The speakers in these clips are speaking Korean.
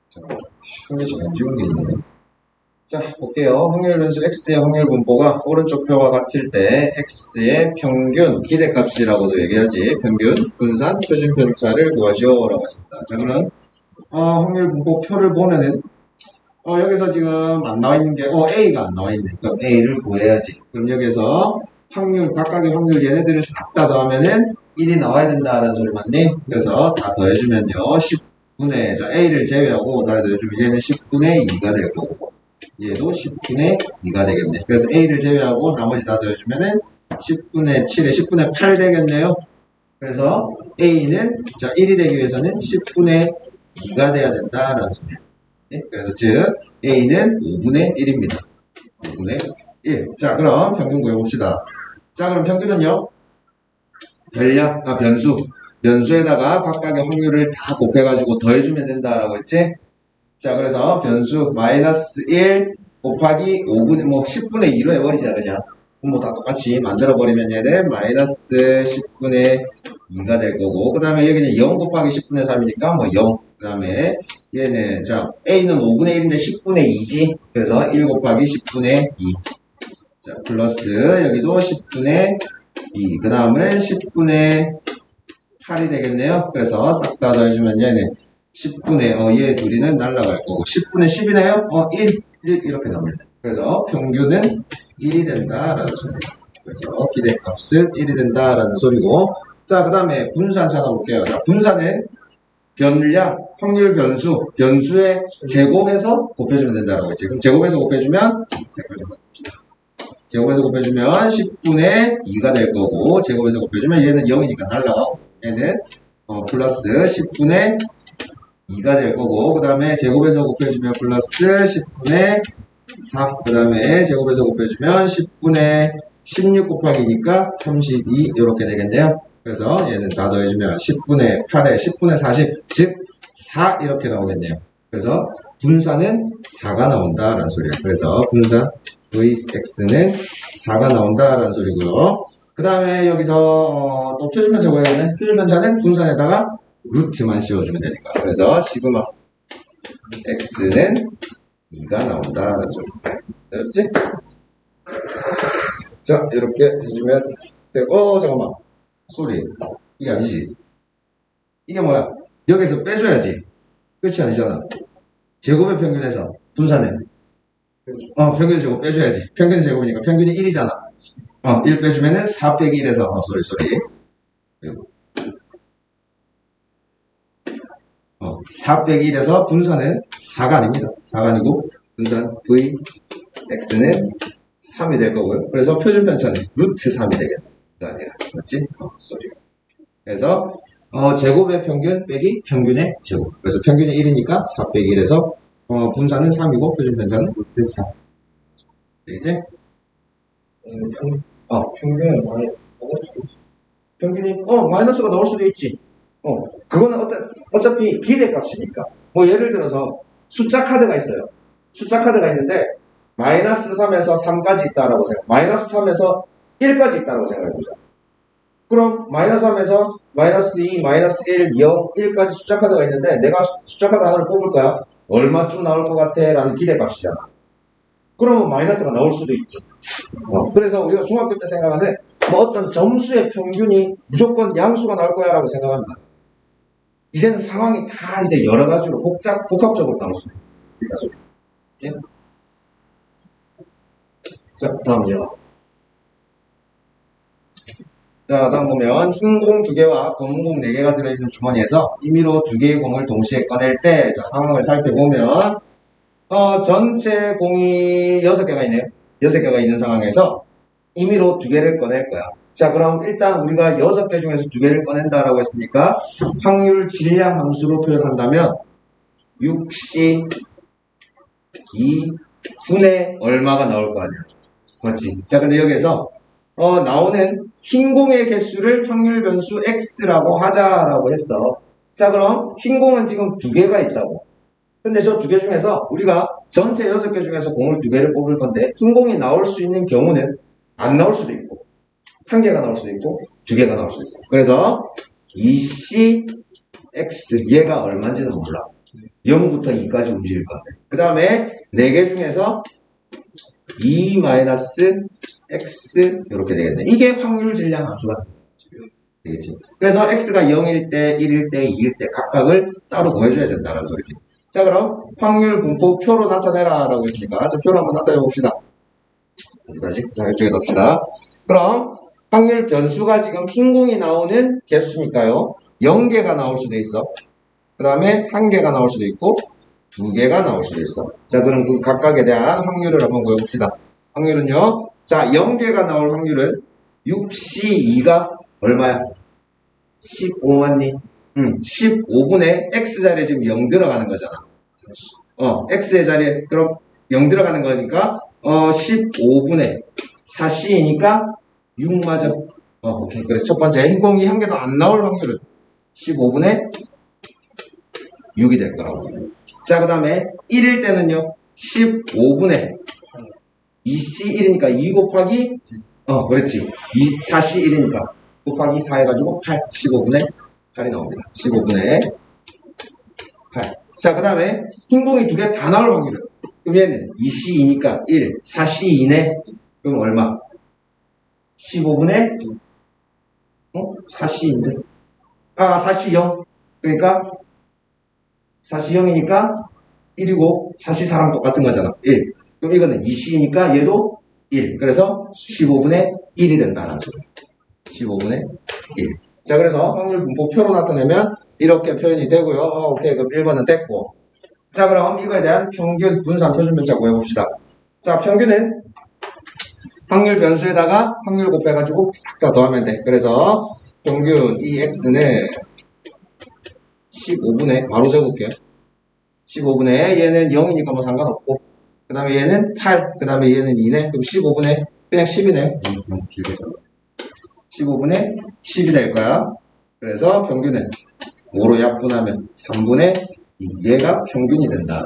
자, 시험이 안 지운 게 있네요. 자, 볼게요. 확률 변수 x의 확률 분포가 오른쪽 표와 같을 때 x의 평균 기대값이라고도 얘기하지. 평균 분산 표준 편차를 구하시오라고 했습니다. 자, 그럼 확률 분포 표를 보면은 여기서 지금 안 나와 있는 게 a가 안 나와 있네. 그럼 a를 구해야지. 그럼 여기서 확률 각각의 확률 얘네들을 싹 다 더하면은 1이 나와야 된다라는 소리 맞니? 그래서 다 더해주면요 10분의 자 a를 제외하고 다 더해주면 얘는 10분의 2가 될 거고 얘도 10분의 2가 되겠네. 그래서 a를 제외하고 나머지 다 더해주면은 10분의 7에 10분의 8 되겠네요. 그래서 a는 자 1이 되기 위해서는 10분의 2가 돼야 된다라는 소리예요. 네? 그래서 즉 a는 5분의 1입니다. 5분의 1. 자 그럼 평균 구해봅시다. 자 그럼 평균은요 변수에다가 각각의 확률을 다 곱해가지고 더해주면 된다라고 했지. 자 그래서 변수 마이너스 1 곱하기 5분의 10분의 2로 해버리자 그냥. 뭐 다 똑같이 만들어버리면 얘는 마이너스 10분의 2가 될 거고 그 다음에 여기는 0 곱하기 10분의 3이니까 뭐 0. 그 다음에 얘는 자 a는 5분의 1인데 10분의 2지. 그래서 1 곱하기 10분의 2. 자 플러스 여기도 10분의 2. 그 다음은 10분의 8이 되겠네요. 그래서 싹 다 더해주면 얘는 10분의 얘 둘이는 날라갈 거고 10분의 10이네요. 1 이렇게 나옵니다. 그래서 평균은 1이 된다라는 소리예요. 그래서 기대값은 1이 된다라는 소리고 자 그 다음에 분산 찾아볼게요. 자 분산은 변량, 확률 변수, 변수의 제곱해서 곱해주면 된다라고 했지. 그럼 제곱해서 곱해주면 색깔 좀 바꿉시다. 제곱해서 곱해주면 10분의 2가 될 거고 제곱해서 곱해주면 얘는 0이니까 날라가고 얘는 플러스 10분의 2가 될 거고 그 다음에 제곱해서 곱해주면 플러스 10분의 4. 그 다음에 제곱해서 곱해주면 10분의 16 곱하기니까 32 이렇게 되겠네요. 그래서 얘는 다 더해주면 10분의 8에 10분의 40 즉 4 이렇게 나오겠네요. 그래서 분산은 4가 나온다라는 소리예요. 그래서 분산 vx는 4가 나온다라는 소리고요. 그 다음에 여기서 또 표준편차 구해야겠네. 표준편차는 분산에다가 루트만 씌워주면 되니까. 그래서 시그마 x는 2가 나온다라는 소리. 알았지? 자 이렇게 해주면 되고 잠깐만 소리 이게 아니지. 이게 뭐야? 여기서 빼줘야지. 끝이 아니잖아. 제곱의 평균에서 분산은 평균 제곱 빼줘야지. 평균 제곱이니까 평균이 1이잖아. 1 빼주면은 4 빼기 1에서 소리 4 빼기 1에서 분산은 4가 아닙니다. 4가 아니고 분산 vx는 3이 될 거고요. 그래서 표준 편차는 루트 3이 되겠다. 그거 아니라 맞지? 소리. 그래서 제곱의 평균 빼기 평균의 제곱. 그래서 평균이 1이니까 4 빼기 1에서 분산은 3이고 표준 편차는 루트 3. 되겠지? 평균은 많이 나올 수도 있어. 평균이 마이너스가 나올 수도 있지. 그거는 어차피 기대값이니까. 뭐 예를 들어서 숫자 카드가 있어요. 숫자 카드가 있는데 마이너스 3에서 3까지 있다라고 마이너스 3에서 1까지 있다라고 생각해보자. 그럼 마이너스 3에서 마이너스 2, 마이너스 1, 0, 1까지 숫자 카드가 있는데 내가 숫자 카드 하나를 뽑을 거야. 얼마쯤 나올 것 같아? 라는 기대값이잖아. 그러면 마이너스가 나올 수도 있지. 그래서 우리가 중학교 때 생각하는 뭐 어떤 점수의 평균이 무조건 양수가 나올 거야 라고 생각합니다. 이제는 상황이 다 이제 여러 가지로 복합적으로 나올 수 있다. 자, 다음이요. 자, 다음 보면 흰 공 2개와 검은 공 4개가 들어있는 주머니에서 임의로 2개의 공을 동시에 꺼낼 때 자, 상황을 살펴보면 전체 공이 6개가 있네요. 6개가 있는 상황에서 임의로 2개를 꺼낼 거야. 자, 그럼 일단 우리가 6개 중에서 2개를 꺼낸다라고 했으니까 확률 질량 함수로 표현한다면 6C 2분의 얼마가 나올 거 아니야. 맞지? 자, 근데 여기에서 나오는 흰 공의 개수를 확률 변수 x라고 하자라고 했어. 자, 그럼 흰 공은 지금 2개가 있다고. 근데 저 2개 중에서 우리가 전체 6개 중에서 공을 2개를 뽑을 건데 흰 공이 나올 수 있는 경우는 안 나올 수도 있고 1개가 나올 수도 있고 2개가 나올 수도 있어. 그래서 2C X 얘가 얼마인지는 몰라. 0부터 2까지 움직일 건데. 그 다음에 4개 중에서 2 X 이렇게 되겠네. 이게 확률 질량 함수가 되겠지. 그래서 X가 0일 때, 1일 때, 2일 때 각각을 따로 구해줘야 된다는 소리지. 자, 그럼 확률 분포 표로 나타내라 라고 했으니까 자, 표로 한번 나타내 봅시다. 어디까지? 자, 이쪽에 넣읍시다. 그럼 확률 변수가 지금 흰 공이 나오는 개수니까요. 0개가 나올 수도 있어. 그 다음에 1개가 나올 수도 있고 2개가 나올 수도 있어. 자, 그럼 그 각각에 대한 확률을 한번 구해봅시다. 확률은요. 자, 0개가 나올 확률은 6C2가 얼마야? 15만니? 15분의 X자리에 지금 0 들어가는 거잖아. X의 자리에 그럼 0 들어가는 거니까 15분의 4C이니까 6 맞아. 오케이. 그래서 첫 번째 흰공이 1개도 안 나올 확률은 15분의 6이 될 거라고. 자, 그 다음에 1일 때는요. 15분의 2C1이니까 2 곱하기 그렇지. 4C1이니까 곱하기 4 해가지고 8. 15분의 8이 나옵니다. 15분의 8. 자, 그 다음에 흰공이 2개 다 나올 확률은 그럼 얘는 2C2니까 1, 4C2네. 그럼 얼마? 15분의 4C인데 4C0. 그러니까 4C0이니까 1이고 4C4랑 똑같은 거잖아. 1. 그럼 이거는 2C이니까 얘도 1. 그래서 15분의 1이 된다는 거죠. 15분의 1. 자, 그래서 확률 분포 표로 나타내면 이렇게 표현이 되고요. 오케이. 그럼 1번은 됐고. 자, 그럼 이거에 대한 평균 분산 표준 변자 구해봅시다. 자, 평균은 확률 변수에다가 확률 곱해가지고 싹 다 더하면 돼. 그래서 평균 이 x는 15분의 바로 적을게요. 15분의 얘는 0이니까 뭐 상관없고 그 다음에 얘는 8, 그 다음에 얘는 2네. 그럼 15분의 그냥 10이네. 15분의 10이 될 거야. 그래서 평균은 5로 약분하면 3분의 2. 얘가 평균이 된다.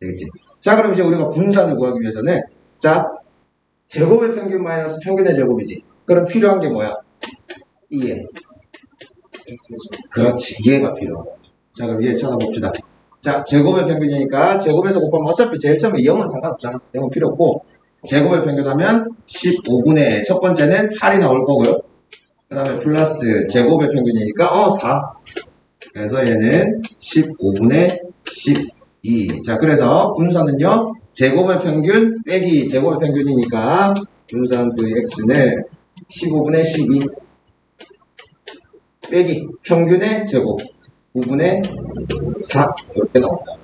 되겠지? 자, 그럼 이제 우리가 분산을 구하기 위해서는 자, 제곱의 평균 마이너스 평균의 제곱이지. 그럼 필요한 게 뭐야? 이해. 그렇지. 이해가 필요하다. 자, 그럼 이해 찾아봅시다. 자, 제곱의 평균이니까 제곱에서 곱하면 어차피 제일 처음에 0은 상관없잖아. 0은 필요 없고 제곱의 평균하면 15분의 첫 번째는 8이 나올 거고요. 그 다음에 플러스 제곱의 평균이니까 4. 그래서 얘는 15분의 12. 자, 그래서 분산은요. 제곱의 평균 빼기 제곱의 평균이니까 분산 VX는 15분의 12 빼기 평균의 제곱 9분의 4 이렇게 나옵니다.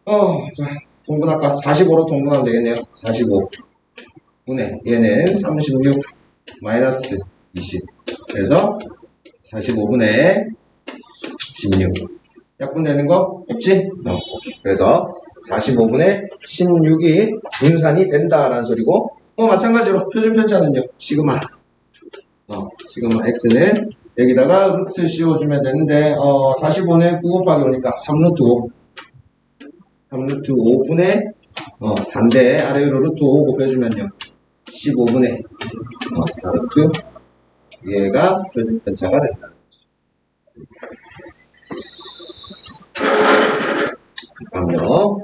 자, 동분할까? 45로 동분하면 되겠네요. 45분의 얘는 36 마이너스 20 그래서 45분의 16 약분되는 거 없지? 오케이. 그래서 45분의 16이 분산이 된다라는 소리고 마찬가지로 표준 편차는요. 시그마 시그마 x는 여기다가 루트 씌워주면 되는데 45는 9 곱하기 5니까 3루트 5 3루트 5분의 3대 아래 위로 루트 5 곱해주면요 15분의 4루트 얘가 표준 편차가 된다. 잠깐만요.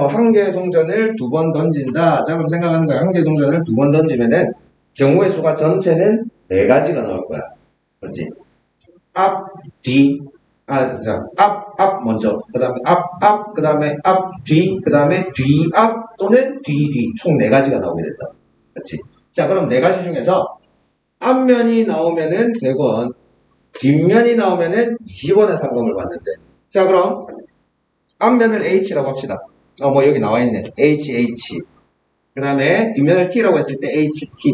한 개의 동전을 2번 던진다. 자, 그럼 생각하는 거야. 한 개의 동전을 2번 던지면은 경우의 수가 전체는 4가지가 나올 거야. 그렇지? 앞, 뒤, 앞 먼저. 그 다음에 앞, 그 다음에 앞, 뒤, 그 다음에 뒤, 앞 또는 뒤. 총 4가지가 나오게 된다. 그렇지? 자, 그럼 4가지 중에서 앞면이 나오면은 100원, 뒷면이 나오면은 20원의 상금을 받는데. 자, 그럼 앞면을 H라고 합시다. 여기 나와있네. HH. 그 다음에 뒷면을 T라고 했을 때 HT.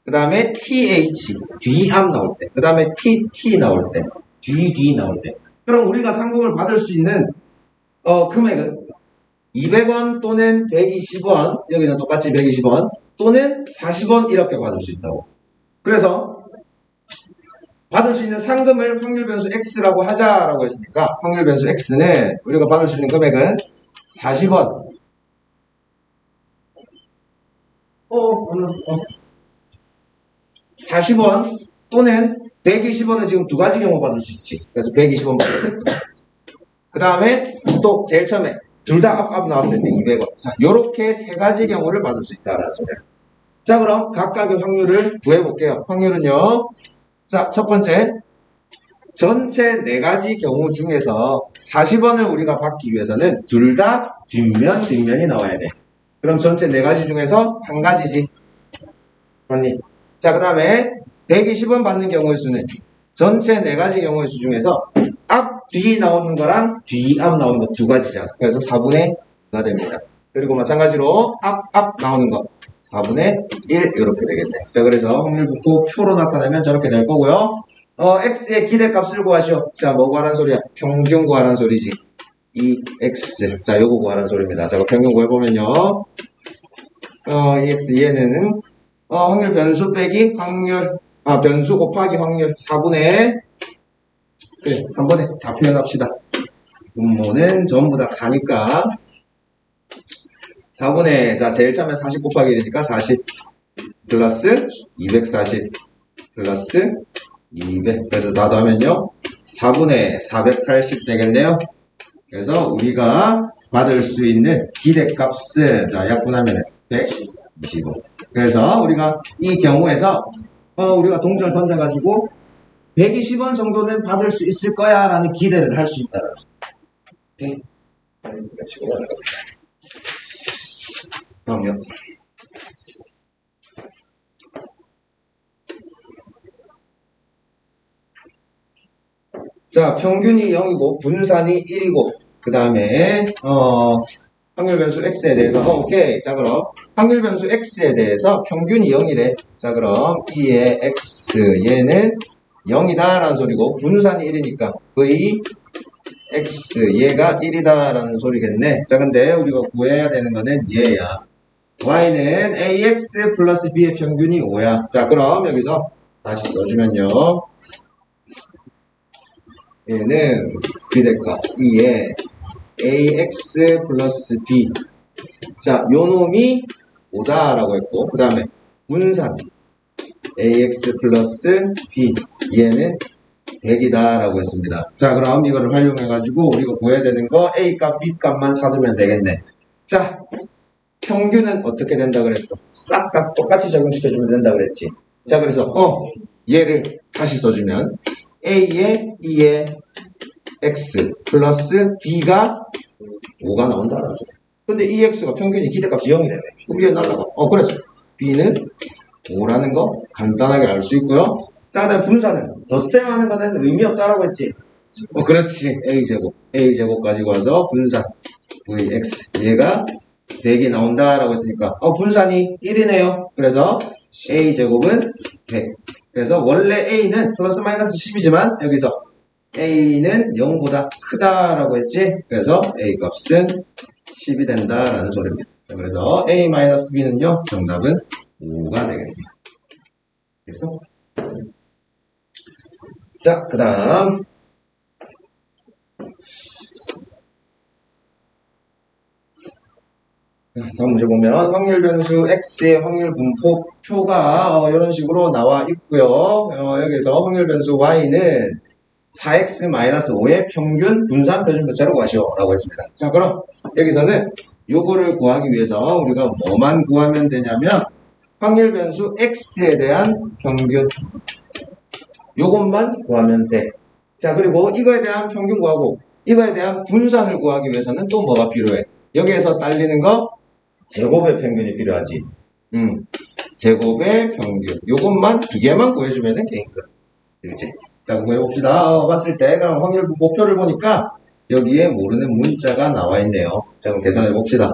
그 다음에 TH. 뒤앞 나올 때. 그 다음에 TT 나올 때. 뒤 나올 때. 그럼 우리가 상금을 받을 수 있는, 금액은 200원 또는 120원. 여기는 똑같이 120원. 또는 40원 이렇게 받을 수 있다고. 그래서 받을 수 있는 상금을 확률 변수 X라고 하자라고 했으니까 확률 변수 X는 우리가 받을 수 있는 금액은 40원 오늘 40원 또는 120원은 지금 두 가지 경우 받을 수 있지. 그래서 120원 받을 거야. 그 다음에 또 제일 처음에 둘 다 앞 나왔을 때 200원. 자, 요렇게 세 가지 경우를 받을 수 있다라는 소리야. 자, 그럼 각각의 확률을 구해볼게요. 확률은요. 자, 첫 번째. 전체 네 가지 경우 중에서 40원을 우리가 받기 위해서는 둘 다 뒷면이 나와야 돼. 그럼 전체 네 가지 중에서 한 가지지. 맞니? 자, 그 다음에 120원 받는 경우의 수는 전체 네 가지 경우의 수 중에서 앞, 뒤 나오는 거랑 뒤, 앞 나오는 거 두 가지잖아. 그래서 4분의 2가 됩니다. 그리고 마찬가지로 앞 나오는 거 4분의 1 이렇게 되겠네. 자, 그래서 확률 분포 표로 나타내면 저렇게 될 거고요. x의 기대값을 구하시오. 자, 뭐 구하라는 소리야? 평균 구하라는 소리지. 이 x. 자, 요거 구하라는 소리입니다. 자, 평균 구해보면요. 이 x 얘는 확률 변수 빼기 확률, 변수 곱하기 확률 4분의 그래, 한 번에 다 표현합시다. 분모는 전부 다 4니까 4분의, 자, 제일 처음에 40 곱하기 1이니까 40 플러스 240 플러스 200. 그래서 나도 하면요 4분의 480 되겠네요. 그래서 우리가 받을 수 있는 기대값은, 자, 약분하면 125. 그래서 우리가 이 경우에서 우리가 동전을 던져가지고 120원 정도는 받을 수 있을 거야 라는 기대를 할 수 있다는 거죠. 그럼요. 자, 평균이 0이고 분산이 1이고 그 다음에 확률 변수 x에 대해서 오케이. 자, 그럼 확률 변수 x에 대해서 평균이 0이래. 자, 그럼 2의 x 얘는 0이다 라는 소리고 분산이 1이니까 v x 얘가 1이다 라는 소리겠네. 자, 근데 우리가 구해야 되는 거는 얘야. y는 ax 플러스 b의 평균이 5야. 자, 그럼 여기서 다시 써주면요. 얘는 기대값 2에 ax 플러스 b. 자, 요 놈이 5다라고 했고, 그 다음에 분산 ax 플러스 b. 얘는 100이다라고 했습니다. 자, 그럼 이거를 활용해가지고 우리가 구해야 되는 거 a 값, b 값만 사두면 되겠네. 자, 평균은 어떻게 된다 그랬어? 싹 다 똑같이 적용시켜주면 된다 그랬지. 자, 그래서 얘를 다시 써주면 a에 2에 x 플러스 b가 5가 나온다라는 소리. 근데 이 x가 평균이 기대값이 0이라며. 그럼 얘 날라가. 그래서 b는 5라는 거 간단하게 알 수 있고요. 자, 그 다음에 분산은 덧셈하는 거는 의미 없다라고 했지. 그렇지. a제곱 가지고 와서 분산 vx 얘가 100이 나온다라고 했으니까 분산이 1이네요. 그래서 a제곱은 100. 그래서 원래 a는 플러스 마이너스 10이지만 여기서 a는 0보다 크다라고 했지. 그래서 a 값은 10이 된다라는 소리입니다. 자, 그래서 a-b는요 정답은 5가 되겠네요. 그래서 자, 그 다음 다음 문제 보면 확률 변수 x의 확률 분포 표가 이런 식으로 나와 있고요. 여기서 확률 변수 y는 4x-5의 평균 분산 표준표차로 구하시오 라고 했습니다. 자, 그럼 여기서는 요거를 구하기 위해서 우리가 뭐만 구하면 되냐면 확률 변수 x에 대한 평균 요것만 구하면 돼. 자, 그리고 이거에 대한 평균 구하고 이거에 대한 분산을 구하기 위해서는 또 뭐가 필요해? 여기에서 딸리는 거 제곱의 평균이 필요하지. 제곱의 평균. 요것만 두 개만 구해주면 게임 끝. 그렇지? 자, 구해봅시다. 봤을 때, 그럼 확률 목표를 보니까 여기에 모르는 문자가 나와 있네요. 자, 그럼 계산해봅시다.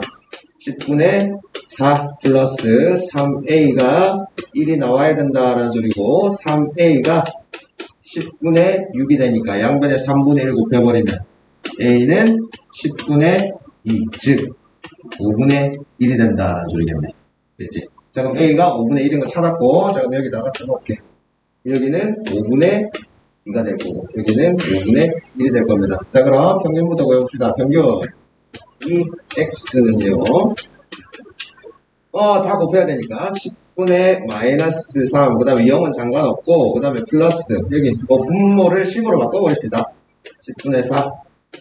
10분의 4 플러스 3a가 1이 나와야 된다라는 소리고, 3a가 10분의 6이 되니까 양변에 3분의 1 곱해버리면 a는 10분의 2, 즉 5분의 1이 된다라는 소리겠네. 그렇지? 자, 그럼 a가 5분의 1인 거 찾았고, 자, 그럼 여기다가 써볼게. 여기는 5분의 2가 될 거고, 여기는 5분의 1이 될 겁니다. 자, 그럼 평균부터 구해봅시다. 평균. 이 x는요, 다 곱해야 되니까 10분의 마이너스 3, 그 다음에 0은 상관없고, 그 다음에 플러스, 여기 분모를 10으로 바꿔버립시다. 10분의 4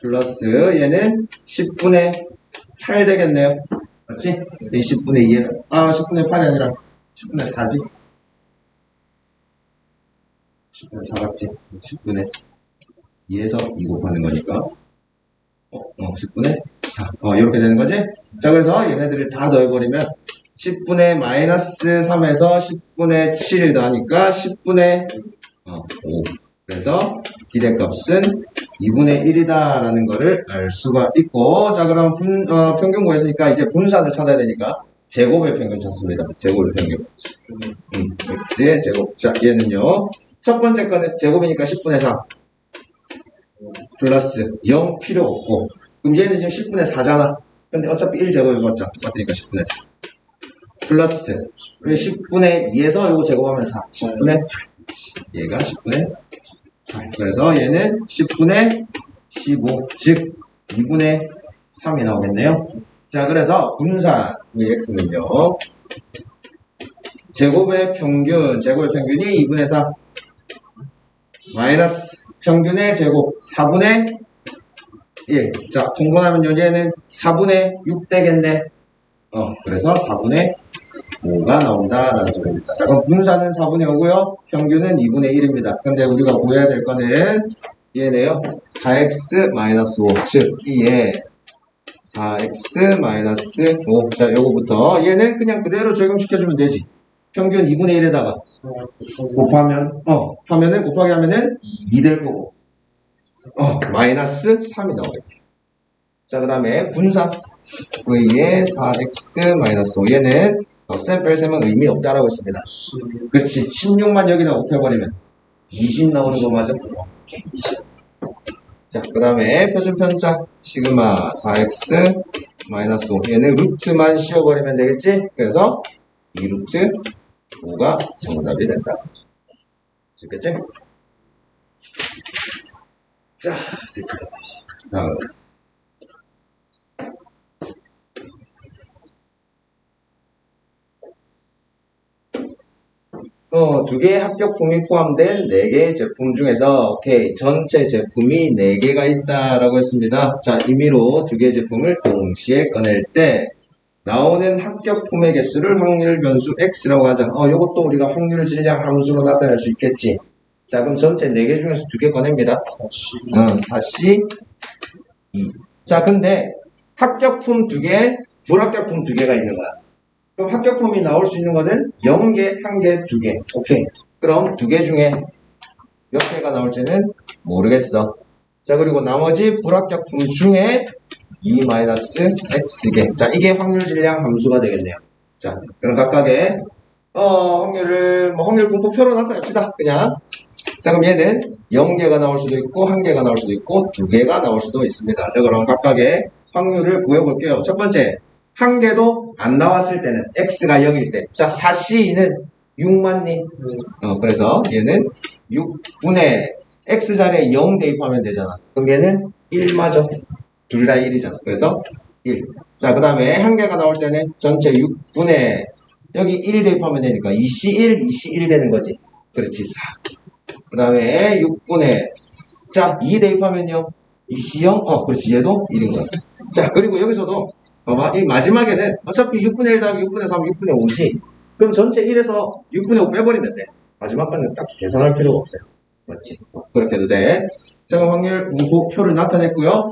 플러스 얘는 10분의 8 되겠네요. 맞지? 이 10분의 2에는 10분의 8이 아니라 10분의 4지. 10분의 4 같지? 10분의 2에서 2 곱하는 거니까 10분의 4 이렇게 되는 거지? 자, 그래서 얘네들을 다 더해버리면 10분의 마이너스 3에서 10분의 7 더하니까 10분의 5. 그래서 기대값은 2분의 1이다 라는 거를 알 수가 있고, 자, 그럼 평균 구했으니까 이제 분산을 찾아야 되니까 제곱의 평균 찾습니다. 제곱의 평균. x의 제곱. 자, 얘는요. 첫 번째 거는 제곱이니까 10분의 4 플러스 0 필요 없고, 그럼 얘는 지금 10분의 4잖아. 근데 어차피 1제곱해봤자 똑같으니까 10분의 4 플러스 10분의 2에서 이거 제곱하면 4 10분의 8 얘가 10분의 8 그래서 얘는 10분의 15 즉 2분의 3이 나오겠네요. 자, 그래서 분산 vx는요 제곱의 평균이 2분의 3 마이너스 평균의 제곱 4분의 1. 자, 통분하면 얘는 4분의 6 되겠네. 그래서 4분의 5가 나온다라는 소리입니다. 자, 그럼 분산은 4분의 5고요. 평균은 2분의 1입니다. 근데 우리가 구해야 될 거는 얘네요. 4x-5. 즉, 이에 4x-5. 자, 요거부터 얘는 그냥 그대로 적용시켜주면 되지. 평균 2분의 1에다가 곱하면, 하면은, 곱하기 하면은 2 될 거고. 마이너스 3이 나오겠네. 자, 그 다음에 분산 v의 4x-5 얘는 덧셈 뺄셈은 의미 없다라고 했습니다. 그렇지. 16만 여기다 곱해버리면 20 나오는 거 맞아? 20. 자, 그 다음에 표준편자 시그마 4x-5 얘는 루트만 씌워버리면 되겠지? 그래서 2루트 5가 정답이 된다. 됐겠지? 자, 됐다. 다음. 두 개의 합격품이 포함된 4개의 제품 중에서 전체 제품이 4개가 있다라고 했습니다. 자, 임의로 2개의 제품을 동시에 꺼낼 때 나오는 합격품의 개수를 확률 변수 x라고 하자. 이것도 우리가 확률 질량 함수로 나타낼 수 있겠지. 자, 그럼 전체 4개 중에서 2개 꺼냅니다. 4C 2. 자, 근데 합격품 2개, 불합격품 2개가 있는 거야. 그럼 합격품이 나올 수 있는 거는 0개, 1개, 2개. 오케이. 그럼 2개 중에 몇 개가 나올지는 모르겠어. 자, 그리고 나머지 불합격품 중에 2-x개. 자, 이게 확률 질량 함수가 되겠네요. 자, 그럼 각각의 확률 분포표로 나타냅시다. 그냥. 자, 그럼 얘는 0개가 나올 수도 있고 1개가 나올 수도 있고 2개가 나올 수도 있습니다. 자, 그럼 각각의 확률을 구해볼게요. 첫 번째, 1개도 안 나왔을 때는 x가 0일 때. 자, 4c는 6만니. 그래서 얘는 6분의 x자리에 0 대입하면 되잖아. 그럼 얘는 1마저. 둘 다 1이잖아. 그래서 1. 자, 그 다음에 1개가 나올 때는 전체 6분의 여기 1 대입하면 되니까 2c1, 2c1 되는 거지. 그렇지, 4. 그 다음에 6분의 자, 2 대입하면요. 2c0? 그렇지. 얘도 1인 거야. 자, 그리고 여기서도 봐봐. 이 마지막에는 어차피 6분의 1 더하기 6분의 3, 6분의 5지. 그럼 전체 1에서 6분의 5 빼버리면 돼. 마지막 거는 딱히 계산할 필요가 없어요. 맞지? 그렇게 해도 돼. 자, 그럼 확률 분포표를 나타냈고요.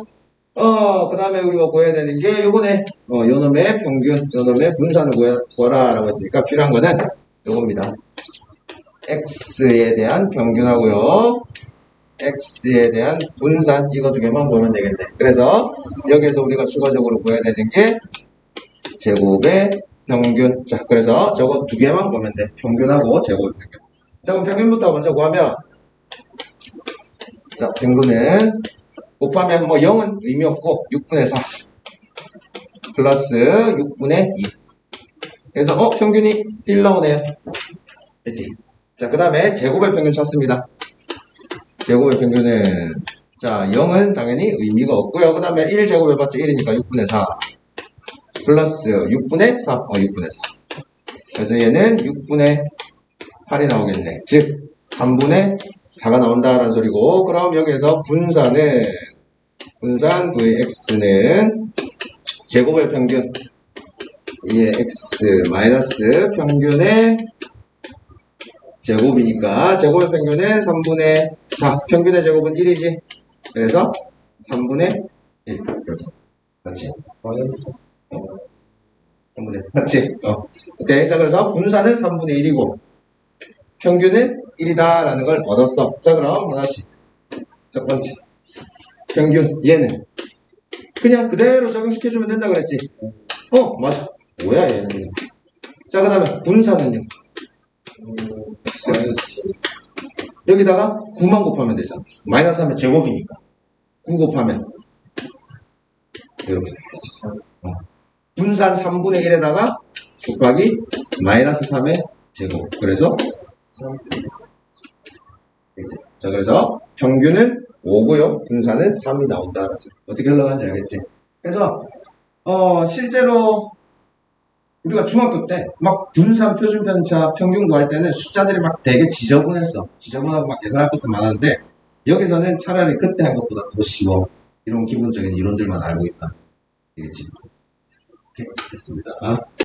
그 다음에 우리가 구해야 되는 게 요거네. 요놈의 평균, 요놈의 분산을 구하라 라고 했으니까 필요한 거는 요겁니다. x에 대한 평균하고요. x에 대한 분산 이거 2개만 보면 되겠네. 그래서 여기에서 우리가 추가적으로 구해야 되는 게 제곱의 평균. 자, 그래서 저거 2개만 보면 돼. 평균하고 제곱의 평균. 자, 그럼 평균부터 먼저 구하면 자, 평균은 곱하면 0은 의미 없고 6분의 4 플러스 6분의 2. 그래서 평균이 1 나오네요. 됐지? 자, 그 다음에 제곱의 평균 찾습니다. 제곱의 평균은 자 0은 당연히 의미가 없고요. 그 다음에 1제곱 해봤자 1이니까 6분의 4 플러스 6분의 3 6분의 4 그래서 얘는 6분의 8이 나오겠네. 즉 3분의 4가 나온다라는 소리고, 그럼 여기에서 분산 vx는 제곱의 평균 2의 x 마이너스 평균의 제곱이니까 제곱의 평균은 3분의 4, 평균의 제곱은 1이지. 그래서 3분의 1 이렇게. 맞지? 마이너스 3분의 1 맞지? 오케이. 자, 그래서 분산은 3분의 1이고 평균은 1이다 라는 걸 얻었어. 자, 그럼 하나씩. 첫 번째 평균, 얘는 그냥 그대로 적용시켜주면 된다 그랬지. 맞아. 뭐야 얘는. 자, 그 다음에 분산은요. 마이너스 여기다가 9만 곱하면 되잖아. 마이너스 하면 제곱이니까 9 곱하면 이렇게 되겠지. 분산 3분의 1에다가 곱하기 마이너스 3의 제곱. 그래서 3. 자, 그래서 평균은 5고요. 분산은 3이 나온다. 어떻게 흘러가는지 알겠지? 그래서 실제로 우리가 중학교 때 막 분산, 표준 편차, 평균 구할 때는 숫자들이 막 되게 지저분했어. 지저분하고 막 계산할 것도 많았는데 여기서는 차라리 그때 한 것보다 더 쉬워. 이런 기본적인 이론들만 알고 있다. 되겠지? 오케이, 됐습니다.